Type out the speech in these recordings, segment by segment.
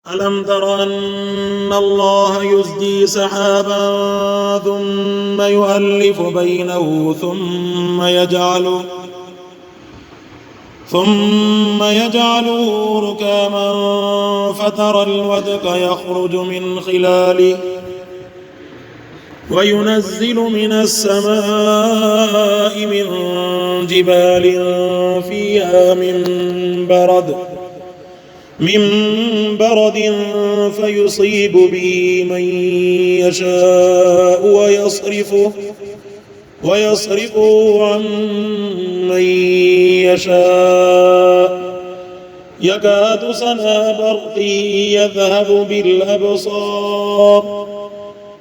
ألم تر أن الله يزجي سحابا ثم يؤلف بينه ثم يجعله ركاما فترى الودق يخرج من خلاله وينزل من السماء من جبال فيها من برد فيصيب به من يشاء ويصرفه عن من يشاء يكاد سنا برقه يذهب بالأبصار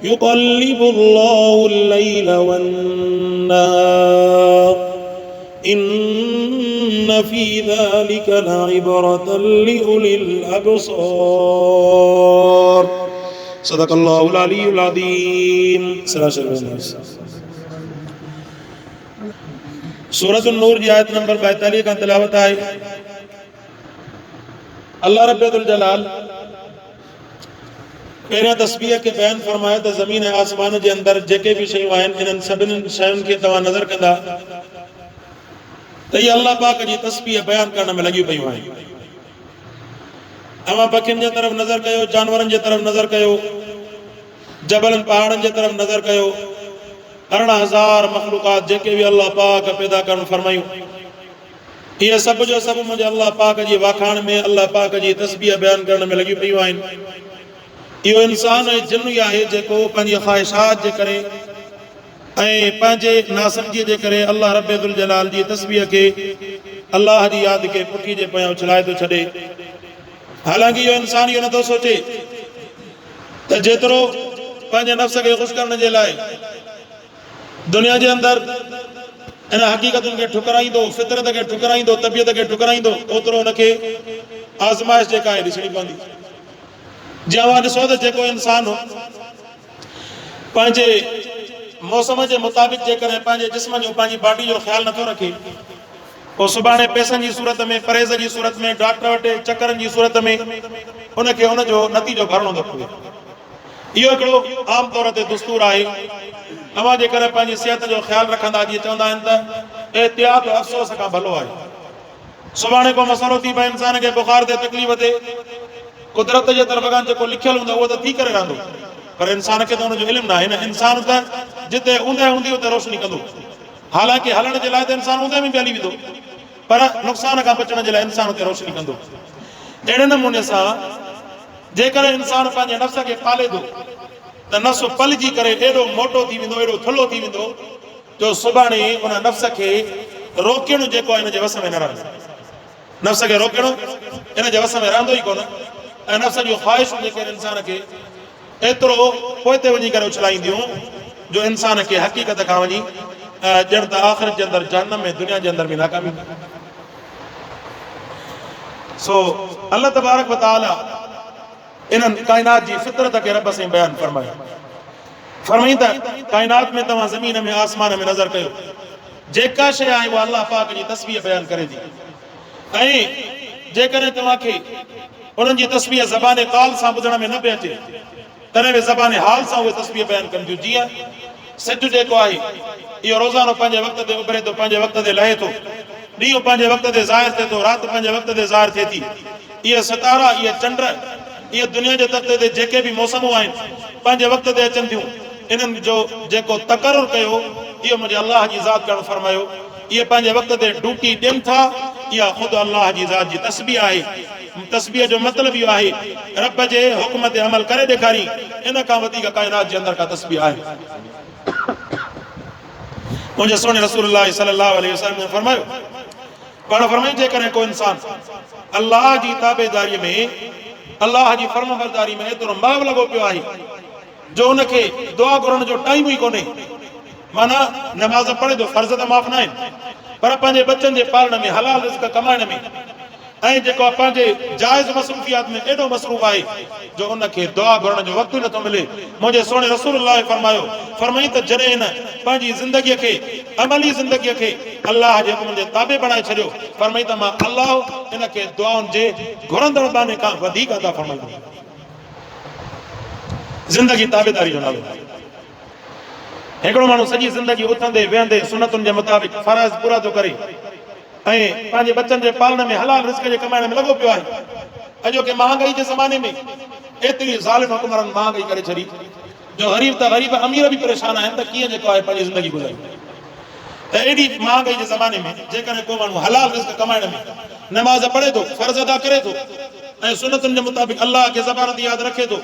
يقلب الله الليل والنهار إن في ذلك لعبرة لأولي الأبصار. صدق الله العلي العظيم. सूरत नूर जी आयत नंबर 42 का तिलावत है। अल्लाह रब्बुल जलाल पहिरियां तस्बीह के बयान फरमाया त ज़मीन ऐं आसमान जे अंदर जेके भी शयूं आहिनि इन्हनि सभिनी शयुनि खे तव्हां नज़र कंदा त इहे अल्लाह पाक जी तस्बीह बयान करण में लॻियूं पयूं आहिनि। अवां पखियुनि जे तरफ़ नज़र कयो, जानवरनि जे तरफ़ नज़र कयो, जबलनि पहाड़नि जे तरफ़ नज़र कयो। 18,000 मखलूकात जेके भी अल्लाह पाक पैदा करण फरमायूं, इहे सभु जो सभु मुंहिंजे अल्लाह पाक जी वाखाण में अल्लाह पाक जी तस्बीह बयान करण में लॻियूं पयूं आहिनि। इहो इंसान ऐं जिन ई आहे जेको पंहिंजी ख़्वाहिशात जे करे ऐं पंहिंजे नासमझीअ जे करे अल्लाह रब्बुल जलाल जी तस्बीह खे, अल्लाह जी यादि खे पुठी जे पोयां उछलाए थो छॾे। हालांकि इहो इंसान इहो नथो सोचे त जेतिरो पंहिंजे नफ़्स खे ख़ुशि करण जे लाइ दुनिया जे अंदरि इन हक़ीक़तुनि खे ठुकराईंदो, फितरत खे ठुकराईंदो, तबियत खे ठुकराईंदो, ओतिरो हुनखे आज़माइश जेका आहे ॾिसणी पवंदी। जीअं अवां ॾिसो त जेको इंसान पंहिंजे मौसम जे मुताबिक़ जेकॾहिं पंहिंजे जिस्म जो, पंहिंजी बॉडी जो ख़्यालु नथो रखे, पोइ सुभाणे पैसनि जी सूरत में, परहेज़ जी सूरत में, डॉक्टर वटि चकरनि जी सूरत में उनखे हुनजो नतीजो भरणो थो पए। इहो हिकिड़ो आम तौर ते दुस्तूर आहे। अवां जेकर पंहिंजी सिहत जो ख़्यालु रखंदा, जीअं चवंदा आहिनि त एहतियात अफ़सोस खां भलो आहे। सुभाणे को मसइलो थी पए, इंसान खे बुखार थिए, तकलीफ़ थिए, कुदरत जे तरफ़ खां जेको लिखियलु हूंदो उहो त थी करे रहंदो, पर इंसान खे त हुनजो इल्मु न आहे न। इंसान त जिते ऊंदहि हूंदी उते रोशनी कंदो। हालांकि हलण जे लाइ त इंसान ऊंदहि में बि हली वेंदो, पर नुक़सान खां बचण जे लाइ इंसान उते रोशनी कंदो। अहिड़े नमूने सां जेकर इंसान पंहिंजे नफ़्स खे पाले थो त नफ़्स पलिजी करे एॾो मोटो थी वेंदो, एॾो थुल्हो थी वेंदो जो सुभाणे उन नफ़्स खे रोकणु जेको आहे हिन जे वस में न रहंदो। नफ़्स खे रोकणु हिन जे वस में रहंदो ई कोन। ऐं नफ़्स जूं ख़्वाहिशूं जेके इंसान खे एतिरो पोइ ते वञी करे उछलाईंदियूं जो इंसान खे हक़ीक़त खां वञी ॼण त आख़िरत जे अंदरि जहन्नम में, दुनिया जे अंदरि बि नाकामी। सो अल्लाह तबारक व तआला इन्हनि काइनात जी फितरत खे रब सां बयान फरमायो। फरमाई त काइनात में तव्हां ज़मीन में, आसमान में नज़र कयो, जेका शइ आहे उहा अल्लाह पाक जी तस्बीह बयान करे थी। ऐं जेकॾहिं तव्हांखे उन्हनि जी तस्बीह ज़बान क़ाल सां ॿुधण में न पई अचे, तॾहिं बि ज़बान हाल सां उहे तस्बीह बयान कनि थियूं। जीअं सिज जेको आहे इहो रोज़ानो पंहिंजे वक़्त ते उभरे थो, पंहिंजे वक़्त ते लहे थो, ॾींहुं पंहिंजे वक़्त ते ज़ाहिर थिए थो, राति पंहिंजे वक़्त ते ज़ाहिर थिए थी। इहे सितारा, इहे चंड, इहे दुनिया जे तख़्ते ते जेके बि मौसमूं आहिनि पंहिंजे वक़्त ते अचनि थियूं। इन्हनि जो जेको तक़ररु कयो इहो मुंहिंजे अल्लाह जी ज़ात करणु फरमायो। इहे पंहिंजे वक़्त ते ड्यूटी ॾियनि था, इहा ख़ुदि अल्लाह जी ज़ात जी तस्बीह आहे। तस्बीह जो मतिलबु इहो आहे रब जे हुक्म ते अमल करे ॾेखारी। इन खां वधीक काइनात जे अंदरि का तस्बीह आहे? मुंहिंजे सोने रसूलुल्लाह सल्लल्लाहु अलैहि वसल्लम ने फरमायो, पाण फरमाई जेकॾहिं को इंसान अल्लाह जी ताबेदारीअ में, अल्लाह जी फर्मबरदारी में एतिरो माव लॻो पियो आहे जो हुनखे दुआ घुरण जो टाइम ई कोन्हे। माना नमाज़ पढ़े थो, फर्ज़ त माफ़ न आहिनि, पर पंहिंजे बचनि जे पालण में, हलाल रिज़्क़ कमाइण में ऐं जेको पंहिंजे जाइज़ मसरूफियात में एॾो मसरूफ़ आहे जो उनखे दुआ घुरण जो वक़्तु नथो मिले। मुंहिंजे सोणे रसूलुल्लाह फरमाई त जॾहिं हिन पंहिंजी ज़िंदगीअ खे अमली ज़िंदगीअ खे अल्लाह जे हुकुम जे ताबे बणाए छॾियो, फरमाई त मां अल्लाह हिनखे दुआउनि जे घुरंदड़ बाने खां वधीक अता फरमाईंदुमि। ज़िंदगी ताबेदारी जो नालो। हिकिड़ो माण्हू सॼी ज़िंदगी उथंदे वेहंदे सुनतुनि जे मुताबिक़ फराइज़ पूरा थो करे ऐं पंहिंजे बच्चनि जे पालण में हलाल रिस्क जे कमाइण में लॻो पियो आहे। अॼोके महांगाई जे ज़माने में एतिरी ज़ालिम हुकुमरान महांगाई करे छॾी जो ग़रीब अमीर बि परेशान आहिनि त कीअं जेको आहे पंहिंजी ज़िंदगी गुज़ारी। त एॾी महांगाई जे ज़माने में जेकॾहिं को माण्हू हलाल रिस्क कमाइण में नमाज़ पढ़े थो, फ़र्ज़ अदा करे थो ऐं सुनतुनि जे मुताबिक़ अल्लाह खे ज़बान ते यादि रखे थो,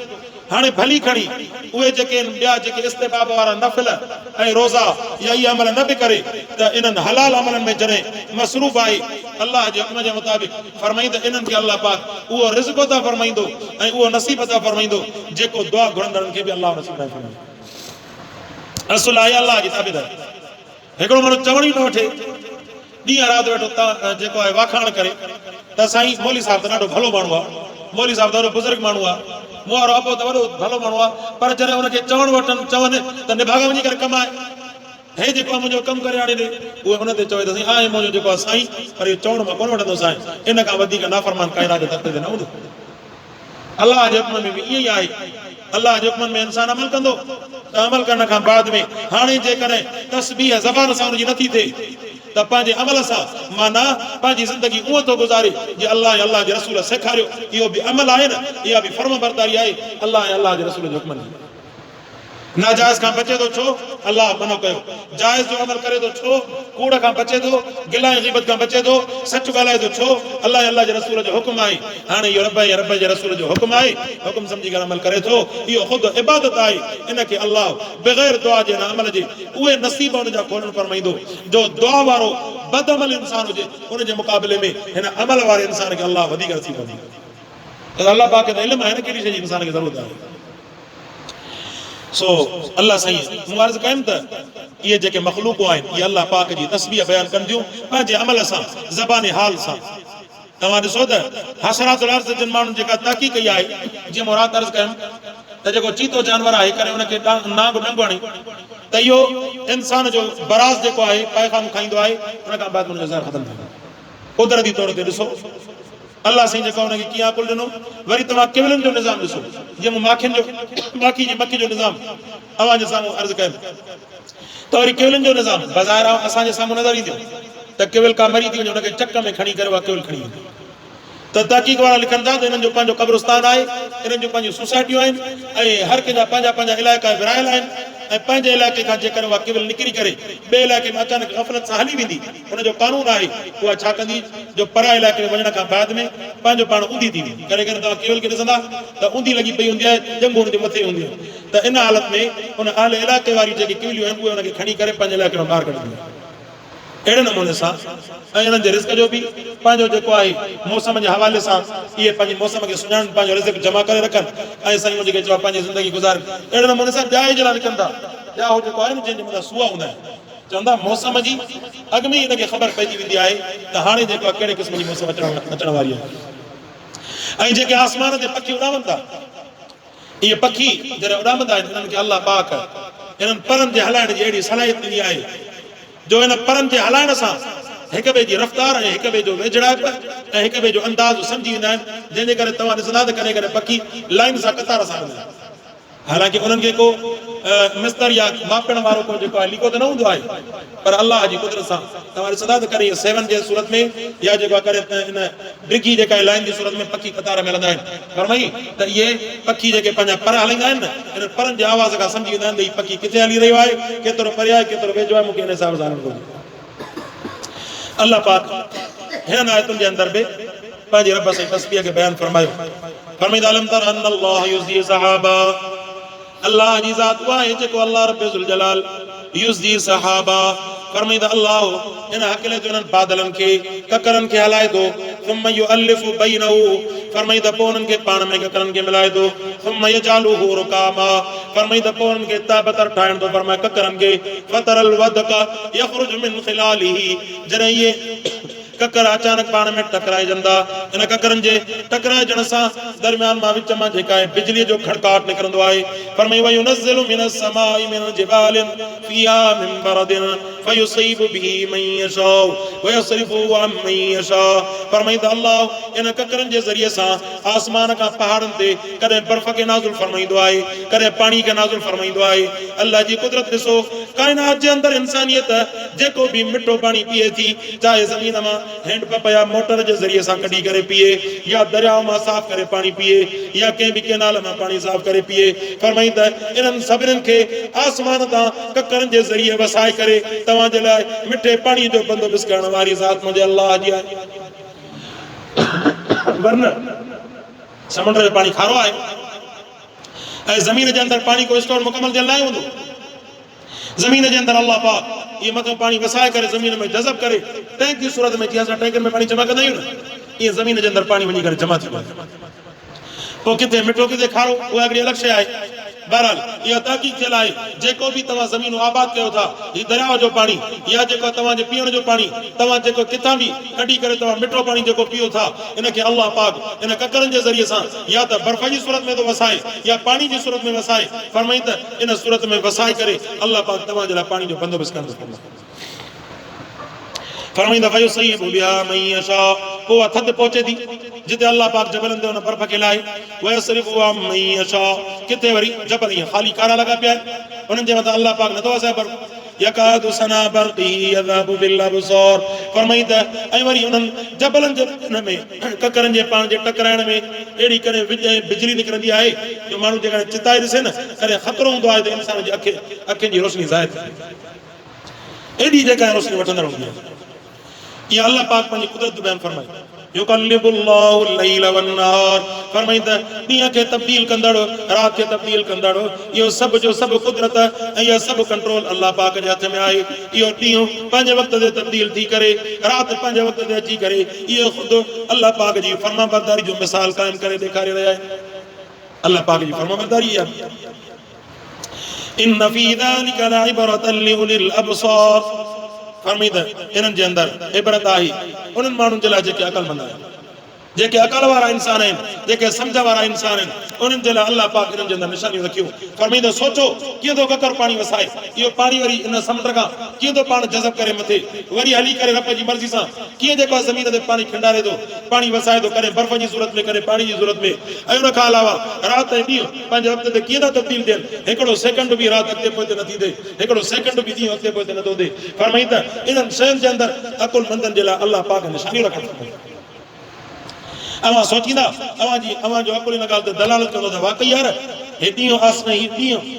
हाणे भली खणी उहे जेके ॿिया जेके इस्तेबाब वारा नफ़िल ऐं रोज़ा या इहे अमल न बि करे त इन्हनि हलाल अमलनि में जॾहिं मसरूफ़ आहे अल्लाह जे हुकुम जे मुताबिक़ फरमाई त इन्हनि खे अल्लाह पाक उहो रिज़्क़ अता फरमाईंदो ऐं उहो नसीब अता फरमाईंदो जेको दुआ घुरंदड़नि खे बि अल्लाह नसीब न फरमाईंदो। असुल आहे अल्लाह जी ताबेदारी। हिकिड़ो माण्हू चवण ई न वठे, ॾींहं राति वेठो जेको आहे वाखाण करे त साईं मौली साहिब त ॾाढो भलो माण्हू आहे, मौली साहिब त ॾाढो बुज़ुर्ग माण्हू आहे, मूं वारो अबो त वॾो भलो माण्हू आहे, पर जॾहिं हुनखे चवणु वठनि चवनि त निभाॻ वञी करे कमाए, हे जेको आहे मुंहिंजो कमु करे आणे ॾे, उहे हुन ते चवे त साईं आहे मुंहिंजो जेको आहे साईं, पर इहो चवण मां कोन वठंदो साईं, इन खां वधीक नाफ़रमान काइनात जे तख़्ते ते न हूंदो। अल्लाह जे हुकुम में बि ईअं ई आहे। अल्लाह जे हुकुम में इंसान अमल कंदो त अमल करण खां बाद में हाणे जेकॾहिं तस्बीह ज़बान सां हुनजी नथी थिए त पंहिंजे अमल सां माना पंहिंजी ज़िंदगी उहो थो गुज़ारे जे अल्लाह जे रसूल सेखारियो। इहो बि अमल आहे न, इहा बि फर्म बरदारी आहे अल्लाह जे रसूल जे हुकुम जी। नाजाइज़ खां बचे थो छो? अल्लाह मनो कयो। जाइज़ जो अमल करे थो छो? कूड़ खां बचे थो, गिला ऐं ग़ीबत खां बचे थो, सच ॻाल्हाए थो छो? अल्लाह जे रसूल जो हुकुम आहे। हाणे इहो रब जे रसूल जो हुकुम आहे, हुकुम सम्झी करे अमल करे थो, इहो ख़ुदि इबादत आहे। इनखे अल्लाह बग़ैर दुआ जे न अमल जे उहे नसीब हुनजा खोलण फरमाईंदो जो दुआ वारो बदअमल इंसान हुजे, उनजे मुक़ाबले में हिन अमल वारे इंसान खे अल्लाह वधीक नसीब कंदो। त अल्लाह पाक खे इल्मु आहे न कहिड़ी शइ जी इंसान खे ज़रूरत आहे। सो अल्लाह साईं मूं अर्ज़ु कयमि त इहे जेके मख़लूक़ूं आहिनि इहे अल्लाह पाक जी तस्बीह बयानु कंदियूं पंहिंजे अमल सां, ज़बान हाल सां। तव्हां ॾिसो त हशरातुल अर्ज़ जिन माण्हुनि जेका ताक़ी कई आहे, जीअं मूं राति अर्ज़ु कयमि त जेको चीतो जानवर आहे करे हुनखे नांग डंग हणी त इहो इंसान जो बराज़ जेको आहे पैखानो खाईंदो आहे, हुन खां बाद हुनजो ज़हर ख़तमु थींदो आहे। कुदरती तौर ते ॾिसो अल्लाह साईं जेको हुनखे कीअं अकुल ॾिनो। वरी तव्हां केवलनि जो निज़ाम ॾिसो, जीअं मूं मक्खी जो निज़ाम अव्हां जे साम्हूं अर्ज़ु कयमि त वरी केवलनि जो निज़ाम बाज़ारि असांजे साम्हूं नज़र ईंदो त केवल का मरी थी वञे हुनखे चक में खणी करे उहा केवल खणी वेंदी। त तहक़ीक़ वारा लिखनि था त हिननि जो पंहिंजो क़ब्रिस्तान आहे, हिननि जूं पंहिंजियूं सोसाइटियूं आहिनि ऐं हर कंहिंजा पंहिंजा इलाइक़ा विरायल आहिनि ऐं पंहिंजे इलाइक़े खां जेकर उहा केवल निकिरी करे ॿिए इलाइक़े में अचानक ग़फ़लत सां हली वेंदी, हुनजो कानून आहे उहा छा कंदी जो परा इलाइक़े में वञण खां बाद में पंहिंजो पाण ऊंधी थी वेंदी। करे करे तव्हां केवल खे ॾिसंदा त ऊंधी लॻी पई हूंदी आहे, जंग हुनजे मथे हूंदी आहे। त इन हालत में हुन अहल इलाइक़े वारी जेकी केवलियूं आहिनि उहे हुनखे खणी करे पंहिंजे इलाइक़े मां ॿाहिरि कढंदियूं आहिनि। अहिड़े नमूने सां ऐं हिननि जे रिस्क जो बि पंहिंजो जेको आहे मौसम जे हवाले सां इहे पंहिंजे मौसम खे सुञाणनि, पंहिंजो रिस्क जमा करे रखनि ऐं साईं जेके चयो पंहिंजी ज़िंदगी गुज़ारनि। अहिड़े नमूने सां ॼाए जे लाइ लिखनि था, ॼा जेको आहे न जंहिंजे मथां सुआ हूंदा आहिनि, चवंदा मौसम जी अॻु में ई हिनखे ख़बर पइजी वेंदी आहे त हाणे जेको आहे कहिड़े क़िस्म जी मौसम अचण वारी आहे। ऐं जेके आसमान ते पखी उॾामनि था, इहे पखी जॾहिं उॾामंदा आहिनि हिननि खे अल्लाह पाक हिननि परनि जे हलाइण जी अहिड़ी सलाहियत ॾिनी आहे जो हिन परनि जे हलाइण सां हिक ॿिए जी रफ़्तार ऐं हिक ॿिए जो वेझड़ाइप ऐं हिक ॿिए जो अंदाज़ सम्झी वेंदा आहिनि, जंहिंजे करे तव्हां ॾिसंदा त करे करे पखी लाइन सां कतार सां हलंदा आहिनि। हालांकि उन्हनि खे को मिस्तर या मापण वारो को जेको आहे लीको त न हूंदो आहे, पर अल्लाह जी कुदरत सां तव्हां ॾिसंदा त करे 7 जे सूरत में या जेको करे हिन डिघी जेका लाइन जी सूरत में पखी कतार में हलंदा आहिनि। फरमाई त इहे पखी जेके पंहिंजा पर हलाईंदा आहिनि न, हिन परनि जे आवाज़ खां सम्झी वेंदा आहिनि त हीउ पखी किथे हली रहियो आहे, केतिरो परे आहे, केतिरो वेझो आहे, मूंखे हिन हिसाब सां हलणु घुरिजे। अल्लाह पाक हिननि आयतुनि जे अंदरि बि पंहिंजे रब सां तस्बीह खे बयानु फरमायो। फरमाईंदा अलम तर अन अल्लाह युज़ी सहाबा, अल्लाह जी ज़ात उहा आहे जेको अल्लाह रब्बुल जलाल युज़ी सहाबा फरमाईंदा अल्लाह इन हक़ले जो इन्हनि बादलनि खे ककरनि खे हलाए थो, थुम्म युअल्लिफु बैनहु फरमाईंदा पोइ उन्हनि खे पाण में ककरनि खे मिलाए थो, थुम्म यजालुहु रुकामा फरमाईंदा पोइ उन्हनि खे ताबतर ठाहिण थो, फरमाए ककरनि खे फतरल वदका यख़रुजु मिन खिलालिही जॾहिं इहे ककर अचानक पाण में टकराइजंदा इन ककरनि जे टकराइजण सां दरमियान मां विच मां जेका आहे बिजली जो खड़काट निकिरंदो आहे फरमाई वयुनज़्ज़िलु मिनस समाई मिन जिबालिन फिहा मिन बरदिन फयुसीबु बिही मन यशा वयसरिफु अन मन यशा फरमाई त अल्लाह इन ककरनि जे ज़रिए सां आसमान खां पहाड़नि ते कॾहिं बर्फ़ खे नाज़िल फरमाईंदो आहे कॾहिं पाणी खे नाज़िल फरमाईंदो आहे अल्लाह जी कुदरत ॾिसो काइनात जे अंदरि इंसानियत जेको भी मिठो पानी पिए थी चाहे ज़मीन मां हैंडपंप या मोटर जे ज़रिए सां कढी करे पिए या दरिया मां साफ़ करे पानी पिए या कंहिं बि केनाल मां पानी साफ़ करे पिए फरमाई त इन्हनि सभिनीनि खे आसमान तां ककरनि जे ज़रिए वसाए करे तव्हांजे लाइ मिठे पाणी जो बंदोबस्त करण वारी ज़ात मुंहिंजे अल्लाह जी आहे वरना समुंड जो पानी खारो आहे ऐं ज़मीन जे अंदरि पाणी को स्टोर मुकमल जे लाइ हूंदो ज़मीन जे अंदरि अल्लाह पाक ये मथां पाणी वसाए करे ज़मीन में जज़ब करे टैंक जी सूरत में जीअं असां टैंकर में पाणी जमा कंदा आहियूं न ईअं ज़मीन जे अंदरि पाणी वञी करे जमा थी वञे पोइ किथे मिठो किथे खारो उहा हिकिड़ी अलॻि शइ आहे बहरहाल इहा तहक़ीक़ थियल आहे जेको बि तव्हां ज़मीन आबाद कयो था हीउ दरिया जो पाणी या जेको तव्हांजे पीअण जो पाणी तव्हां जेको किथां बि कढी करे तव्हां मिठो पाणी जेको पियो था इनखे अल्लाह पाक इन ककरनि जे ज़रिए सां या त बर्फ़ जी सूरत में थो वसाए या पाणी जी सूरत में वसाए फरमाई त इन सूरत में वसाए करे अल्लाह पाक तव्हांजे लाइ पाणी जो बंदोबस्त कंदो फरमाईंदा फयुसीबु बिहा मन यशा पोइ थधि पहुचे थी जिते अल्लाह पाक जबलनि ते उन बर्फ़ खे लाहे वयसरिफु अन मन यशा किथे वरी जबल ईअं ख़ाली कारा लॻा पिया आहिनि उन्हनि जे मथां अल्लाह पाक नथो वसाए बर्फ़ यकादु सना बर्क़िही यज़हबु बिल अबसार फरमाई त ऐं वरी उन्हनि जबलनि जे इन में ककरनि जे पाण जे टकराइण में अहिड़ी करे बिजली निकिरंदी आहे जो माण्हू जेकॾहिं चिताए ॾिसे न कॾहिं ख़तरो हूंदो आहे त इंसान जी अखियुनि जी रोशनी ज़ाहिर थिए एॾी जेका रोशनी वठंदड़ हूंदी आहे ये अल्लाह पाक पंहिंजी कुदरत बयान फरमाई युकल्लिबुल्लाहु लैल वन्नहार फरमाई त ॾींहं खे तब्दील कंदड़ राति खे तब्दील कंदड़ इहो सभु जो सभु कुदरत ऐं इहो सभु कंट्रोल अल्लाह पाक जे हथ में आहे इहो ॾींहुं पंहिंजे वक़्त ते तब्दील थी करे राति पंहिंजे वक़्त ते अची करे इहो ख़ुदि अल्लाह पाक जी फरमाबरदारी जो मिसाल क़ाइमु करे ॾेखारे रहिया आहिनि अल्लाह पाक जी फरमाबरदारी आहे इन फी ज़ालिका लइबरतन लिउलिल अबसार फरमाई त इन्हनि जे अंदरि इबरत आहे उन्हनि माण्हुनि जे लाइ जेके अक़लमंद आहिनि जेके अकल वारा इंसान आहिनि जेके सम्झ वारा इंसान आहिनि उन्हनि जे लाइ अल्लाह पाक इन्हनि जे अंदरि निशानियूं रखियूं फरमाई त सोचो कीअं थो ककर पाणी वसाए इहो पाणी वरी इन समुंड खां कीअं थो पाण जज़ब करे मथे वरी हली करे रब जी मर्ज़ी सां कीअं जेको ज़मीन ते पाणी खिंडारे थो पाणी वसाए थो करे बर्फ़ जी सूरत में करे पाणी जी सूरत में ऐं उन खां अलावा राति ऐं ॾींहुं पंहिंजे वक़्त ते कीअं था तब्दील थियनि हिकिड़ो सेकंड बि राति अॻिते पोइ नथी थिए हिकिड़ो सेकंड बि ॾींहुं अॻिते पोइ नथो थिए फरमाई त इन्हनि शयुनि जे अंदरि अकुलमंदनि जे लाइ अल्लाह पाक निशानियूं रखनि अवां सोचींदा अवां जो अकुल इन ॻाल्हि ते दलालत कंदो त वाकई यार हे ॾींहुं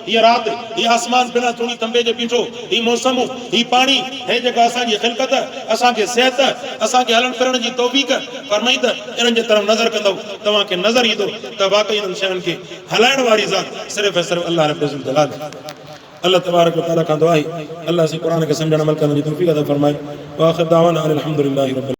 हीअ राति हीअ आसमान बिना थोरी तंबे जे बीठो हीअ मौसम हीअ पाणी हे जेका असांजी ख़िलक़त असांखे सिहत असांखे हलण फिरण जी तौफ़ीक़ फरमाई त इन्हनि जे तरफ़ नज़र कंदव तव्हांखे नज़र ईंदो त वाकई इन्हनि शयुनि खे हलाइण वारी ज़ात सिर्फ़ु ऐं सिर्फ़ु अल्लाह रब्बुल इज़्ज़त जलाल अल्लाह तबारक व तआला खां दुआ आहे अल्लाह से क़ुरान खे सम्झण अमल करण जी तौफ़ीक़ अता फरमाए व आख़िर दावाना अनिल हम्दुलिल्लाहि रब्बिल